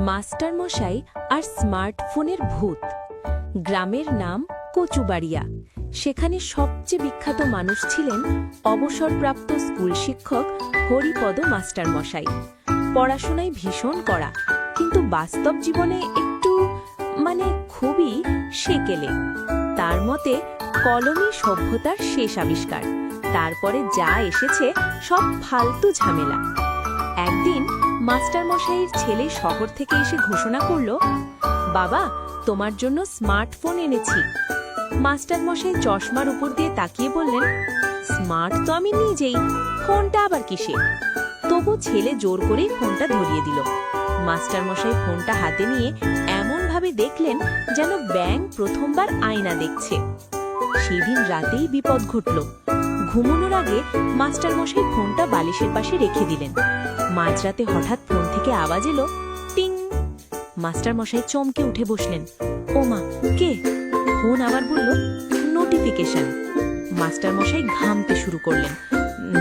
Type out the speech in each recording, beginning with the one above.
Master মশাই আর স্মার্টফোনের ভূত। গ্রামের নাম কচুবাড়িয়া। সেখানে সবচেয়ে বিখ্যাত মানুষ ছিলেন অবসরপ্রাপ্ত স্কুল শিক্ষক হরিপদ মাস্টার মশাই। পড়াশোনায় ভীষণ কড়া, কিন্তু বাস্তব জীবনে একটু খুবই সেকেলে। তার মতে কলমই সভ্যতার শেষ আবিষ্কার, তারপরে যা এসেছে সব ফালতু ঝামেলা। একদিন মাস্টার মশাইয়ের ছেলে শহর থেকে এসে ঘোষণা করল, বাবা, তোমার জন্য স্মার্টফোন এনেছি। মাস্টার মশাই চশমার উপর দিয়ে তাকিয়ে বললেন, স্মার্ট তো আমি নিজেই, ফোনটা আবার কিসে? তবু ছেলে জোর করেই ফোনটা ধরিয়ে দিল। মাস্টার মশাই ফোনটা হাতে নিয়ে এমনভাবে দেখলেন যেন ব্যাঙ প্রথমবার আয়না দেখছে। সেদিন রাতেই বিপদ ঘটল। ঘুমানোর আগে মাস্টার মশাই ফোনটা বালিশের পাশে রেখে দিলেন। মাঝরাতে হঠাৎ ফোন থেকে আওয়াজ এলো, টিং। মাস্টার মশাই চমকে উঠে বসলেন। ও মা, কে? ফোন আবার বলল, নোটিফিকেশন। মাস্টার মশাই ঘামতে শুরু করলেন।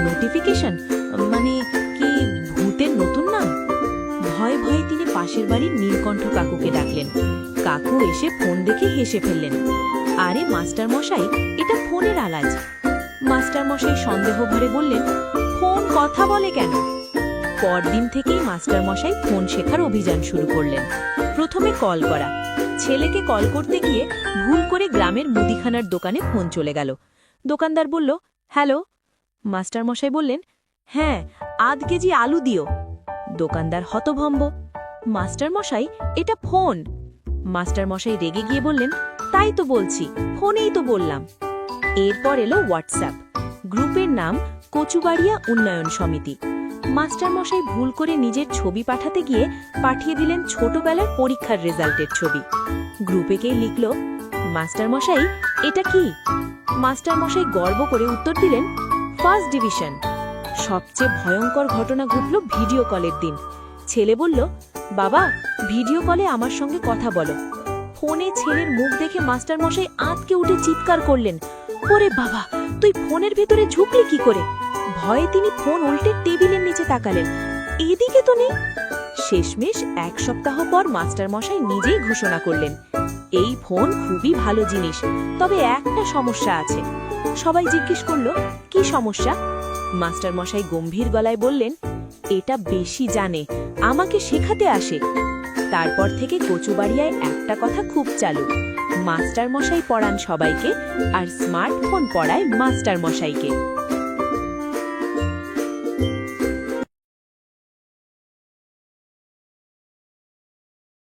নোটিফিকেশন মানে কি ভূতের নতুন নাম? ভয়ে ভয়ে তিনি পাশের বাড়ির নীলকণ্ঠ কাকুকে ডাকলেন। কাকু এসে ফোন দেখে হেসে ফেললেন। আরে মাস্টার মশাই, এটা ফোনের আওয়াজ। মাস্টার মশাই সন্দেহ ভরে বললেন, ফোন কথা বলে কেন? পরদিন থেকেই মাস্টার মশাই ফোন শেখার অভিযান শুরু করলেন। প্রথমে কল করা। ছেলেকে কল করতে গিয়ে ভুল করে গ্রামের মুদিখানার দোকানে ফোন চলে গেল। দোকানদার বলল, হ্যালো। মাস্টার মশাই বললেন, হ্যাঁ, আধ কেজি আলু দিও। দোকানদার হতভম্ব। মাস্টার মশাই, এটা ফোন। মাস্টার মশাই রেগে গিয়ে বললেন, তাই তো বলছি, ফোনেই তো বললাম। এরপর এলো হোয়াটসঅ্যাপ। গ্রুপের নাম কচুবাড়িয়া উন্নয়ন সমিতি। মাস্টার মশাই ভুল করে নিজের ছবি পাঠাতে গিয়ে পাঠিয়ে দিলেন ছোটবেলার পরীক্ষার রেজাল্টের ছবি। গ্রুপে কে লিখল, মাস্টার মশাই, এটা কি? মাস্টার মশাই গর্ব করে উত্তর দিলেন, ফার্স্ট ডিভিশন। সবচেয়ে ভয়ঙ্কর ঘটনা ঘটল ভিডিও কলের দিন। ছেলে বলল, বাবা, ভিডিও কলে আমার সঙ্গে কথা বলো। ফোনে ছেলের মুখ দেখে মাস্টার মশাই আঁতকে উঠে চিৎকার করলেন, ওরে বাবা, তুই ফোনের ভেতরে ঝুঁকলি কি করে? ভয়ে তিনি ফোন উল্টে টেবিলের নিচে তাকালেন, এদিকে তো নেই। শেষমেশ এক সপ্তাহ পর মাস্টার মশাই নিজেই ঘোষণা করলেন, এই ফোন খুবই ভালো জিনিস, তবে একটা সমস্যা আছে। সবাই জিজ্ঞেস করল, কি সমস্যা? মাস্টার মশাই গম্ভীর গলায় বললেন, এটা বেশি জানে, আমাকে শেখাতে আসে। তারপর থেকে কচুবাড়িয়ায় একটা কথা খুব চালু, মাস্টার মশাই পড়ান সবাইকে, আর স্মার্টফোন পড়ায় মাস্টার মশাইকে।